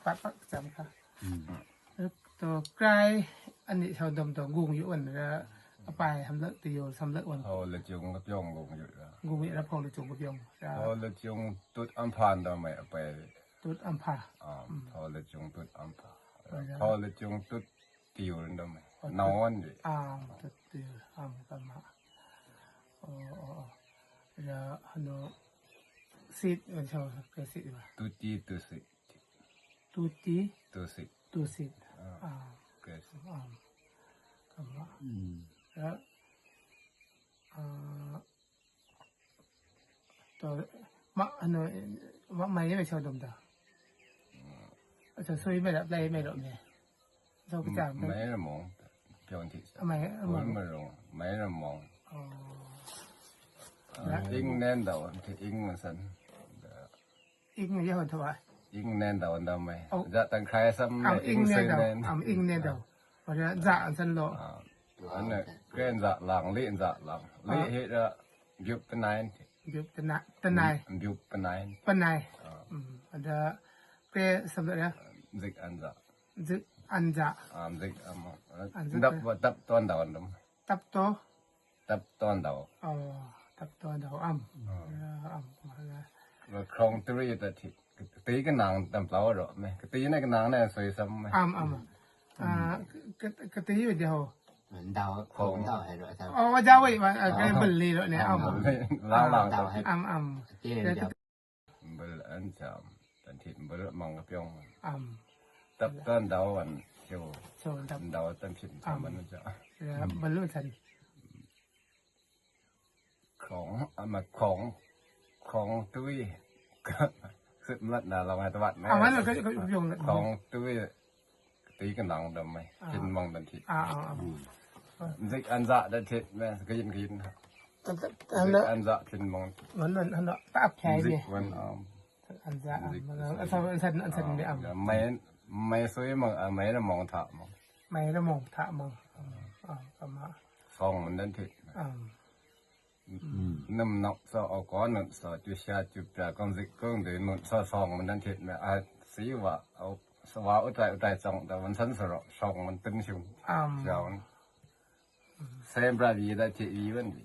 ปัดจำค่ะตัวใกล้อันนี้ชาวดำตัวงูอยู่อันแล้วไปทำเลิกตีโยทำเลิกวัน พอเลยจงกับย่องลงอยู่แล้ว งูมีแล้วพอเลยจงกับยง พอเลยจงตุดอัมพานทำไมไป ตุดอัมพา พอเลยจงตุดอัมพาพอเลยจงตุดติวทำไมนอนอยู่ ตุดตีกันมาแล้วฮันโนซีดชาวเกษีว่ะ ตุจีตุสิ ตุตี ตุสิ ตุซีดเกส กันมาแล้วตัวมะอันนั้นมะไม่ไม่ชอบดมตาจะซุยไม่ละเลยไม่หรอกเนี่ยเราก็จะ ไม่ละมองเพียงที่ ไม่ มันไม่ลงไม่ละมองอิงแน่นดาวที่อิงมันสัน อีกอย่างเท่าไหร่ อิงแน่นดาวทำไมจะตั้งใครซ้ำ เอา อิ อิ ง งเนี่ย ซื้อ เดา แน่น เอาอิงเนี่ยเดาเพราะฉะนั้นจะอันสันโล อันนี้เกณฑ์จะหลังเลี้ยจะหลังเลี้ยเหตุยุบเป็นนาย ยุบเป็นนาย ยุบเป็นนาย เป็นนายอันเดาเกรสำเร็จแล้ว ซิกอันจะ จึอันจะ ซิกดับว่าดับตอนดาวดม ตับโต ดับตอนดาว ตับโตเดามาแล้ว เราครองตรีแต่ที่ตีกันนางตำเปล่าหรอไหมตีในกันนางเนี่ยสวยซ้ำไหม ก็ตีอยู่เดียว เหมือนเดาของเดาให้ด้วยครับ ว่าเจ้าไอ้ว่าไอ้เบลลี่เนี่ยเอา ล้างหลัง เดาให้ เดี๋ยว เบลอันจำตันทิเบลมองกับยง Dạ. ตับต้นดาววันเจ้า โซนดับ ดาวตันทิมันจะ บรรลุทัน ของมาของตุ้ยก็สุดมัดนะเรามาตวัดไหม วันเราก็ยง ของตุ้ยตีกันหลังดำไหมกินมองตันทิซิกอันจะตันทิแม่ก็ยินครับ อันละ อันจะกินมอง มันตับแข็ง ซิ ดิ กวัน อันจะอันสันไม่อ่ำ ไม่สวยมั้งไม่ละมองถามง ไม่ละมองถามงก็มา ฟองมันนั่นทิน้ำหนักสออก้อนสอจุชาจุปลากองซิกก้องเดินนุนสอฟองมันนั่นทิแม่อาสีว่าเอาสว่าอุตัยจ่องแต่มันสันสระฟองมันตึงชุ่มเจ้าเซมบราดีได้ที่อีวันดี